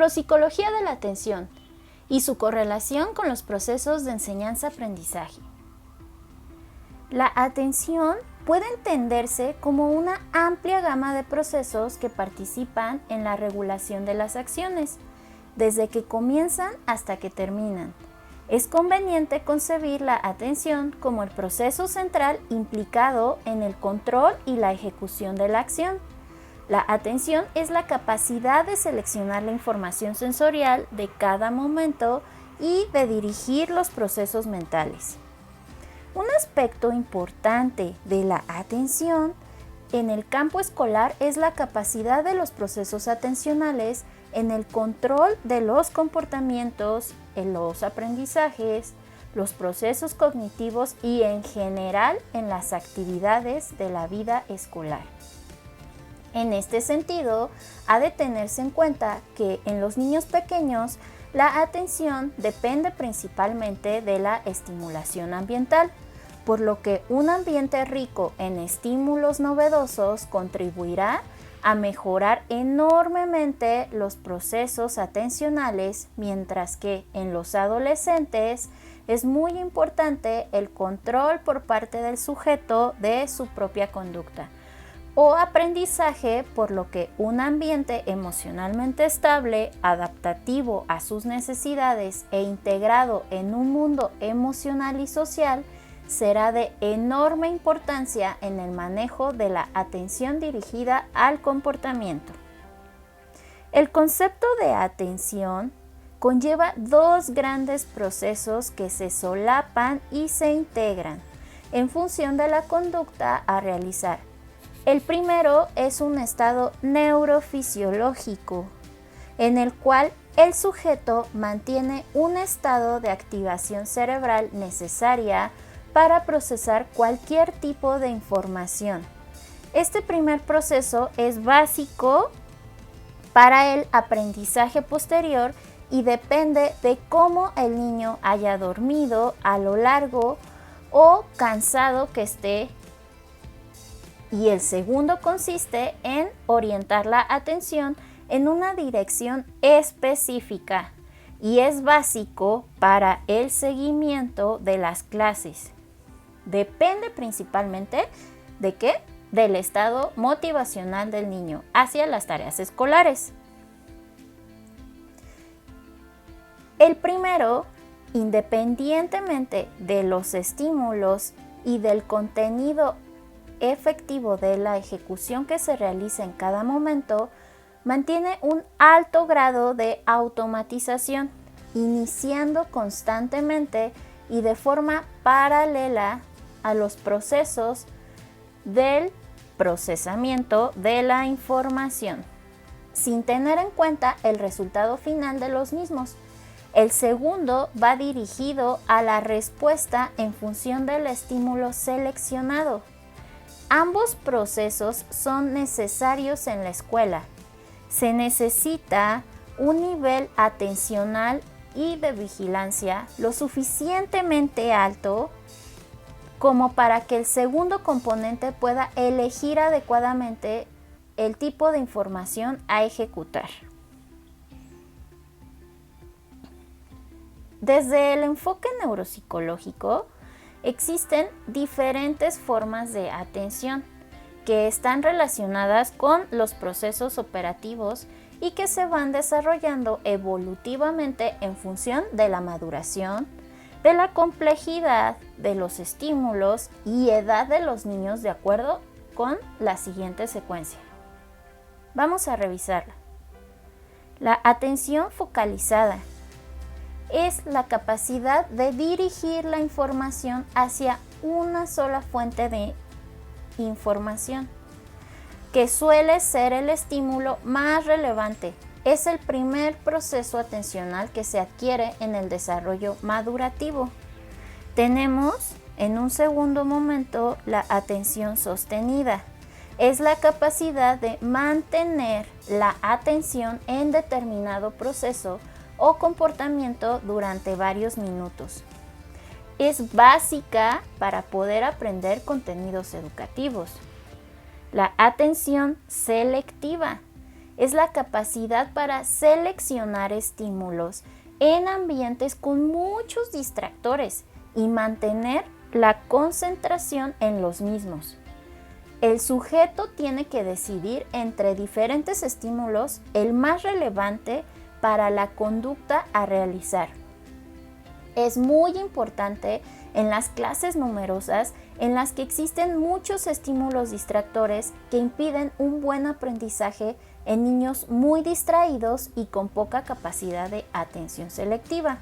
Neuropsicología de la atención y su correlación con los procesos de enseñanza-aprendizaje. La atención puede entenderse como una amplia gama de procesos que participan en la regulación de las acciones, desde que comienzan hasta que terminan. Es conveniente concebir la atención como el proceso central implicado en el control y la ejecución de la acción. La atención es la capacidad de seleccionar la información sensorial de cada momento y de dirigir los procesos mentales. Un aspecto importante de la atención en el campo escolar es la capacidad de los procesos atencionales en el control de los comportamientos, en los aprendizajes, los procesos cognitivos y en general en las actividades de la vida escolar. En este sentido, ha de tenerse en cuenta que en los niños pequeños la atención depende principalmente de la estimulación ambiental, por lo que un ambiente rico en estímulos novedosos contribuirá a mejorar enormemente los procesos atencionales, mientras que en los adolescentes es muy importante el control por parte del sujeto de su propia conducta o aprendizaje, por lo que un ambiente emocionalmente estable, adaptativo a sus necesidades e integrado en un mundo emocional y social será de enorme importancia en el manejo de la atención dirigida al comportamiento. El concepto de atención conlleva dos grandes procesos que se solapan y se integran en función de la conducta a realizar. El primero es un estado neurofisiológico, en el cual el sujeto mantiene un estado de activación cerebral necesaria para procesar cualquier tipo de información. Este primer proceso es básico para el aprendizaje posterior y depende de cómo el niño haya dormido a lo largo o cansado que esté. Y el segundo consiste en orientar la atención en una dirección específica y es básico para el seguimiento de las clases. Depende principalmente ¿de qué? Del estado motivacional del niño hacia las tareas escolares. El primero, independientemente de los estímulos y del contenido efectivo de la ejecución que se realiza en cada momento, mantiene un alto grado de automatización, iniciando constantemente y de forma paralela a los procesos del procesamiento de la información, sin tener en cuenta el resultado final de los mismos. El segundo va dirigido a la respuesta en función del estímulo seleccionado. Ambos procesos son necesarios en la escuela. Se necesita un nivel atencional y de vigilancia lo suficientemente alto como para que el segundo componente pueda elegir adecuadamente el tipo de información a ejecutar. Desde el enfoque neuropsicológico, existen diferentes formas de atención que están relacionadas con los procesos operativos y que se van desarrollando evolutivamente en función de la maduración, de la complejidad de los estímulos y edad de los niños, de acuerdo con la siguiente secuencia. Vamos a revisarla. La atención focalizada es la capacidad de dirigir la información hacia una sola fuente de información, que suele ser el estímulo más relevante. Es el primer proceso atencional que se adquiere en el desarrollo madurativo. Tenemos en un segundo momento la atención sostenida. Es la capacidad de mantener la atención en determinado proceso o comportamiento durante varios minutos. Es básica para poder aprender contenidos educativos. La atención selectiva es la capacidad para seleccionar estímulos en ambientes con muchos distractores y mantener la concentración en los mismos. El sujeto tiene que decidir entre diferentes estímulos el más relevante para la conducta a realizar. Es muy importante en las clases numerosas en las que existen muchos estímulos distractores que impiden un buen aprendizaje en niños muy distraídos y con poca capacidad de atención selectiva.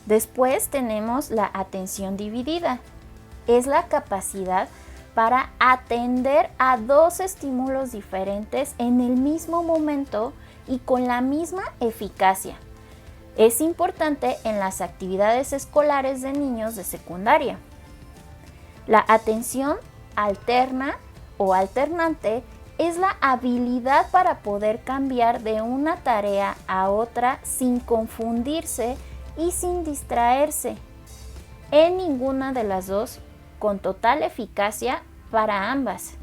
Después tenemos la atención dividida. Es la capacidad para atender a dos estímulos diferentes en el mismo momento y con la misma eficacia. Es importante en las actividades escolares de niños de secundaria. La atención alterna o alternante es la habilidad para poder cambiar de una tarea a otra sin confundirse y sin distraerse. En ninguna de las dos, con total eficacia para ambas.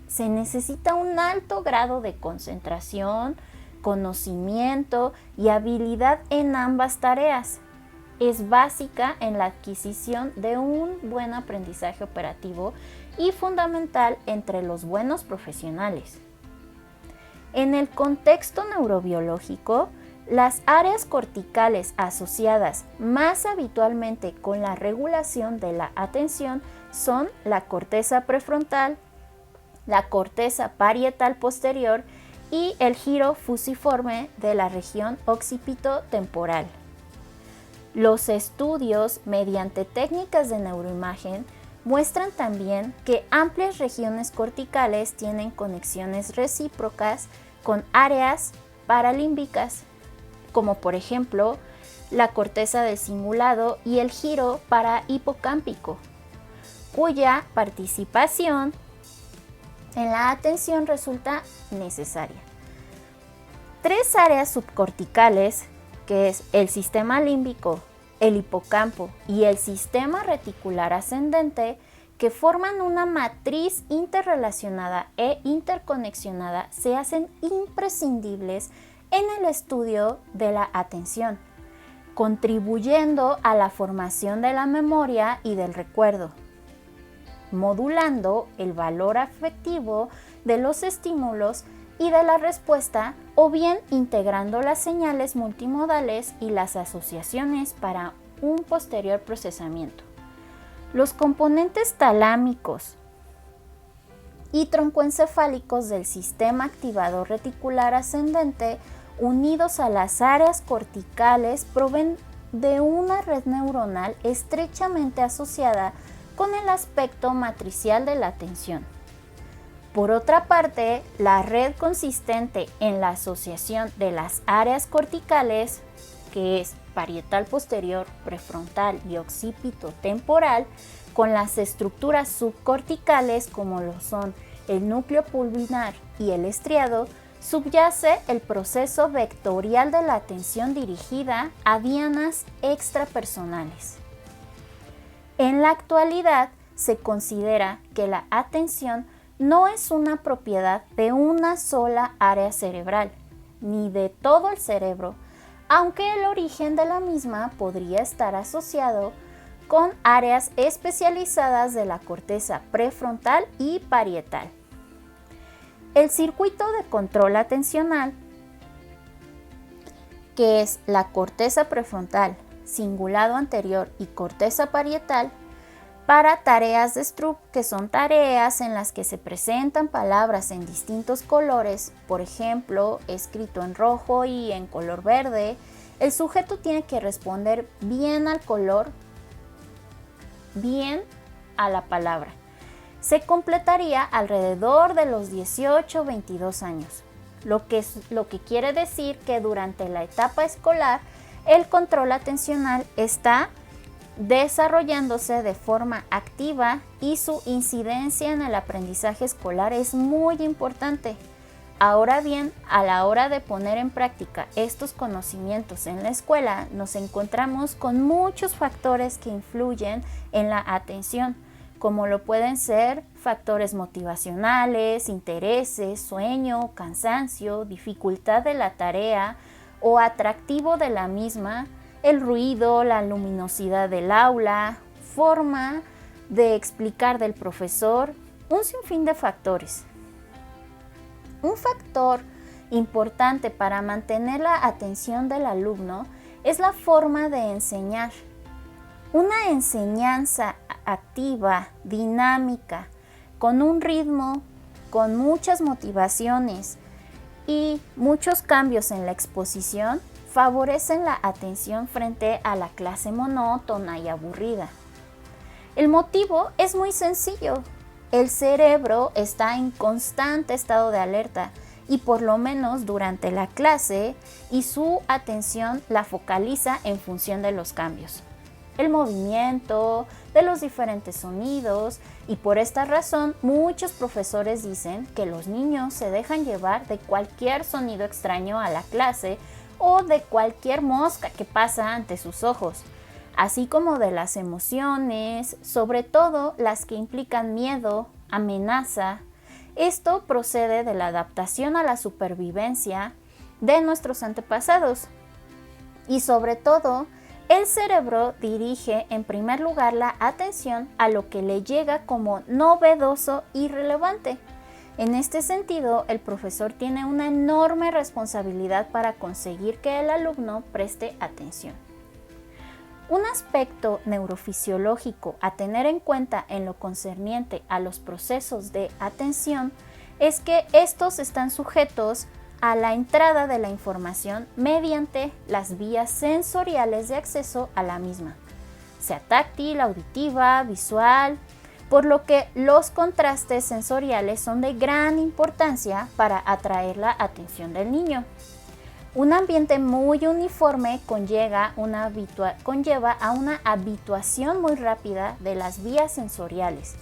Se necesita un alto grado de concentración, conocimiento y habilidad en ambas tareas. Es básica en la adquisición de un buen aprendizaje operativo y fundamental entre los buenos profesionales. En el contexto neurobiológico, las áreas corticales asociadas más habitualmente con la regulación de la atención son la corteza prefrontal, la corteza parietal posterior y el giro fusiforme de la región occipito-temporal. Los estudios mediante técnicas de neuroimagen muestran también que amplias regiones corticales tienen conexiones recíprocas con áreas paralímbicas, como por ejemplo la corteza del cingulado y el giro parahipocámpico, cuya participación en la atención resulta necesaria. Tres áreas subcorticales, que es el sistema límbico, el hipocampo y el sistema reticular ascendente, que forman una matriz interrelacionada e interconexionada, se hacen imprescindibles en el estudio de la atención, contribuyendo a la formación de la memoria y del recuerdo, modulando el valor afectivo de los estímulos y de la respuesta, o bien integrando las señales multimodales y las asociaciones para un posterior procesamiento. Los componentes talámicos y troncoencefálicos del sistema activador reticular ascendente, unidos a las áreas corticales, proveen de una red neuronal estrechamente asociada con el aspecto matricial de la atención. Por otra parte, la red consistente en la asociación de las áreas corticales, que es parietal posterior, prefrontal y occipito temporal, con las estructuras subcorticales como lo son el núcleo pulvinar y el estriado, subyace el proceso vectorial de la atención dirigida a dianas extrapersonales. En la actualidad se considera que la atención no es una propiedad de una sola área cerebral, ni de todo el cerebro, aunque el origen de la misma podría estar asociado con áreas especializadas de la corteza prefrontal y parietal. El circuito de control atencional, que es la corteza prefrontal, cingulado anterior y corteza parietal, para tareas de Stroop, que son tareas en las que se presentan palabras en distintos colores, por ejemplo, escrito en rojo y en color verde, el sujeto tiene que responder bien al color, bien a la palabra. Se completaría alrededor de los 18 o 22 años, lo que quiere decir que durante la etapa escolar el control atencional está desarrollándose de forma activa y su incidencia en el aprendizaje escolar es muy importante. Ahora bien, a la hora de poner en práctica estos conocimientos en la escuela, nos encontramos con muchos factores que influyen en la atención, como lo pueden ser factores motivacionales, intereses, sueño, cansancio, dificultad de la tarea o atractivo de la misma, el ruido, la luminosidad del aula, forma de explicar del profesor, un sinfín de factores. Un factor importante para mantener la atención del alumno es la forma de enseñar. Una enseñanza activa, dinámica, con un ritmo, con muchas motivaciones y muchos cambios en la exposición, favorecen la atención frente a la clase monótona y aburrida. El motivo es muy sencillo. El cerebro está en constante estado de alerta y por lo menos durante la clase, y su atención la focaliza en función de los cambios, el movimiento, de los diferentes sonidos, y por esta razón muchos profesores dicen que los niños se dejan llevar de cualquier sonido extraño a la clase o de cualquier mosca que pasa ante sus ojos, así como de las emociones, sobre todo las que implican miedo, amenaza. Esto procede de la adaptación a la supervivencia de nuestros antepasados. Y sobre todo, el cerebro dirige en primer lugar la atención a lo que le llega como novedoso y relevante. En este sentido, el profesor tiene una enorme responsabilidad para conseguir que el alumno preste atención. Un aspecto neurofisiológico a tener en cuenta en lo concerniente a los procesos de atención es que estos están sujetos a la entrada de la información mediante las vías sensoriales de acceso a la misma, sea táctil, auditiva, visual, por lo que los contrastes sensoriales son de gran importancia para atraer la atención del niño. Un ambiente muy uniforme conlleva a una habituación muy rápida de las vías sensoriales,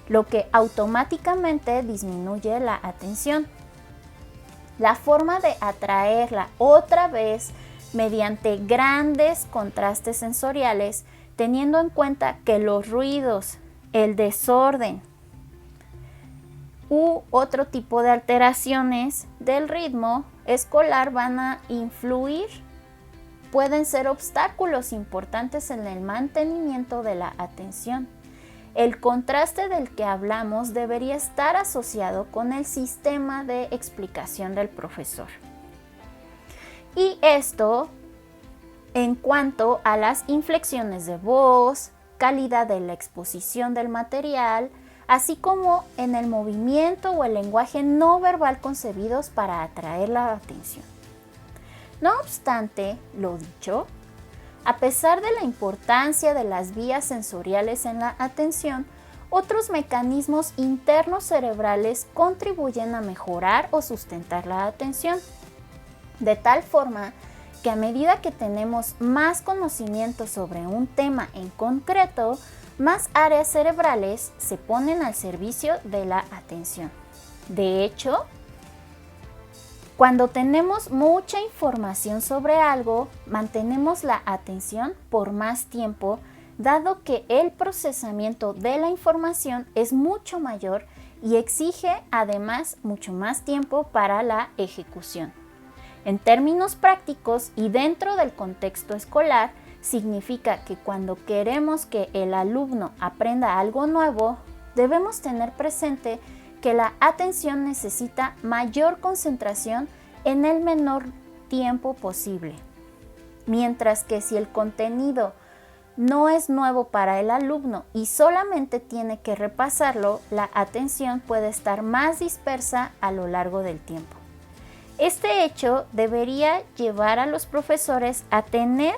lo que automáticamente disminuye la atención. La forma de atraerla otra vez mediante grandes contrastes sensoriales, teniendo en cuenta que los ruidos, el desorden u otro tipo de alteraciones del ritmo escolar van a influir, pueden ser obstáculos importantes en el mantenimiento de la atención. El contraste del que hablamos debería estar asociado con el sistema de explicación del profesor. Y esto en cuanto a las inflexiones de voz, calidad de la exposición del material, así como en el movimiento o el lenguaje no verbal concebidos para atraer la atención. No obstante, lo dicho, a pesar de la importancia de las vías sensoriales en la atención, otros mecanismos internos cerebrales contribuyen a mejorar o sustentar la atención, de tal forma que a medida que tenemos más conocimiento sobre un tema en concreto, más áreas cerebrales se ponen al servicio de la atención. De hecho, cuando tenemos mucha información sobre algo, mantenemos la atención por más tiempo, dado que el procesamiento de la información es mucho mayor y exige además mucho más tiempo para la ejecución. En términos prácticos y dentro del contexto escolar, significa que cuando queremos que el alumno aprenda algo nuevo, debemos tener presente que la atención necesita mayor concentración en el menor tiempo posible. Mientras que si el contenido no es nuevo para el alumno y solamente tiene que repasarlo, la atención puede estar más dispersa a lo largo del tiempo. Este hecho debería llevar a los profesores a tener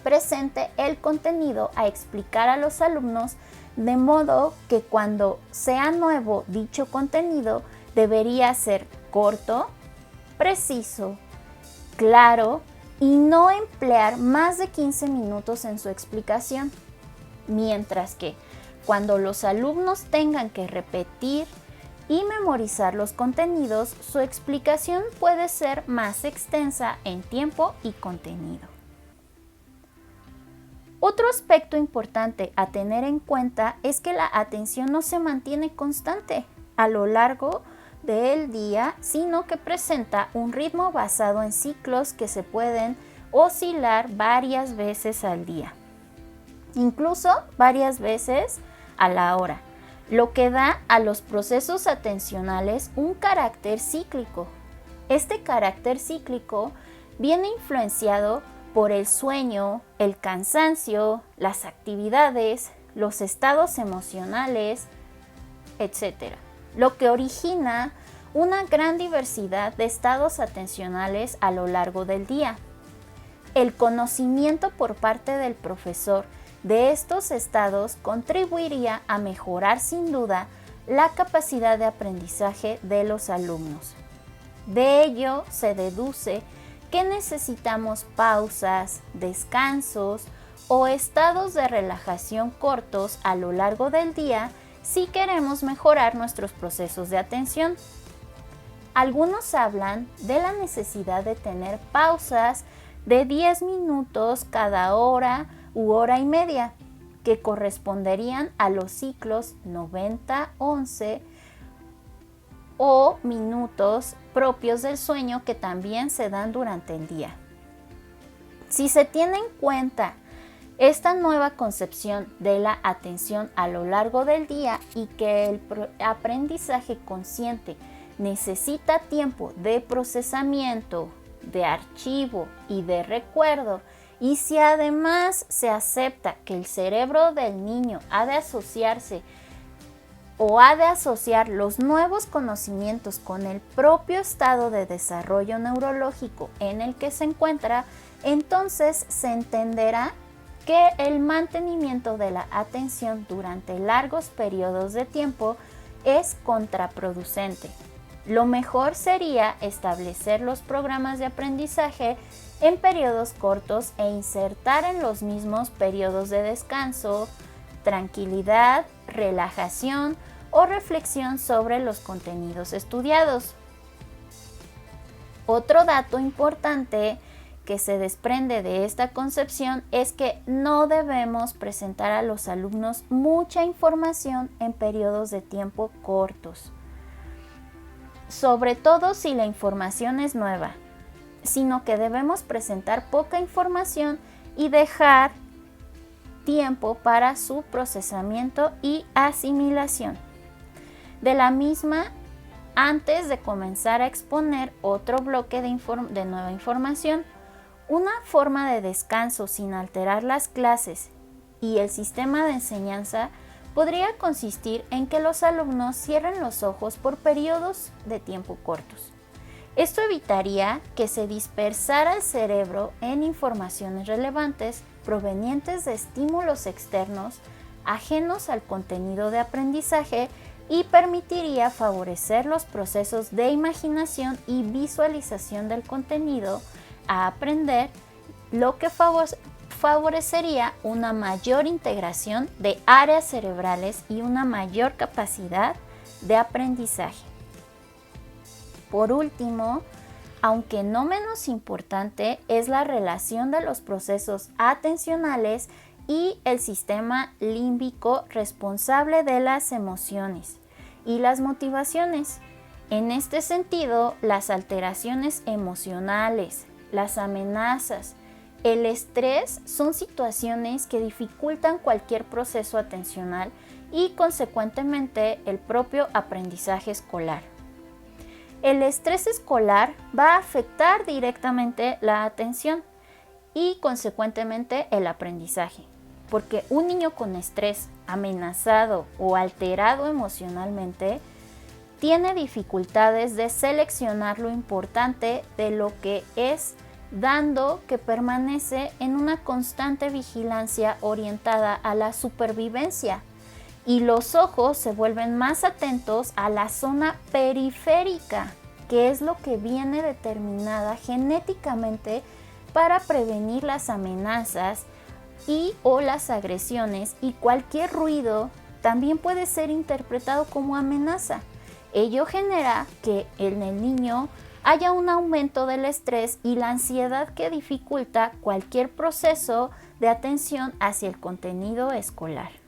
presente el contenido a explicar a los alumnos, de modo que cuando sea nuevo dicho contenido debería ser corto, preciso, claro y no emplear más de 15 minutos en su explicación, mientras que cuando los alumnos tengan que repetir y memorizar los contenidos, su explicación puede ser más extensa en tiempo y contenido. Otro aspecto importante a tener en cuenta es que la atención no se mantiene constante a lo largo del día, sino que presenta un ritmo basado en ciclos que se pueden oscilar varias veces al día, incluso varias veces a la hora, lo que da a los procesos atencionales un carácter cíclico. Este carácter cíclico viene influenciado por el sueño, el cansancio, las actividades, los estados emocionales, etc., lo que origina una gran diversidad de estados atencionales a lo largo del día. El conocimiento por parte del profesor de estos estados contribuiría a mejorar sin duda la capacidad de aprendizaje de los alumnos. De ello se deduce que necesitamos pausas, descansos o estados de relajación cortos a lo largo del día si queremos mejorar nuestros procesos de atención. Algunos hablan de la necesidad de tener pausas de 10 minutos cada hora u hora y media, que corresponderían a los ciclos 90-11 o minutos propios del sueño que también se dan durante el día. Si se tiene en cuenta esta nueva concepción de la atención a lo largo del día y que el aprendizaje consciente necesita tiempo de procesamiento, de archivo y de recuerdo, y si además se acepta que el cerebro del niño ha de asociar los nuevos conocimientos con el propio estado de desarrollo neurológico en el que se encuentra, entonces se entenderá que el mantenimiento de la atención durante largos periodos de tiempo es contraproducente. Lo mejor sería establecer los programas de aprendizaje en periodos cortos e insertar en los mismos periodos de descanso, tranquilidad, relajación o reflexión sobre los contenidos estudiados. Otro dato importante que se desprende de esta concepción es que no debemos presentar a los alumnos mucha información en periodos de tiempo cortos, sobre todo si la información es nueva, sino que debemos presentar poca información y dejar tiempo para su procesamiento y asimilación. De la misma, antes de comenzar a exponer otro bloque de nueva información, una forma de descanso sin alterar las clases y el sistema de enseñanza podría consistir en que los alumnos cierren los ojos por periodos de tiempo cortos. Esto evitaría que se dispersara el cerebro en informaciones relevantes provenientes de estímulos externos ajenos al contenido de aprendizaje y permitiría favorecer los procesos de imaginación y visualización del contenido a aprender, lo que favorecería una mayor integración de áreas cerebrales y una mayor capacidad de aprendizaje. Por último, aunque no menos importante, es la relación de los procesos atencionales y el sistema límbico responsable de las emociones y las motivaciones. En este sentido, las alteraciones emocionales, las amenazas, el estrés son situaciones que dificultan cualquier proceso atencional y, consecuentemente, el propio aprendizaje escolar. El estrés escolar va a afectar directamente la atención y, consecuentemente, el aprendizaje, porque un niño con estrés, amenazado o alterado emocionalmente, tiene dificultades de seleccionar lo importante de lo que es, dando que permanece en una constante vigilancia orientada a la supervivencia, y los ojos se vuelven más atentos a la zona periférica, que es lo que viene determinada genéticamente para prevenir las amenazas y o las agresiones, y cualquier ruido también puede ser interpretado como amenaza. Ello genera que en el niño haya un aumento del estrés y la ansiedad que dificulta cualquier proceso de atención hacia el contenido escolar.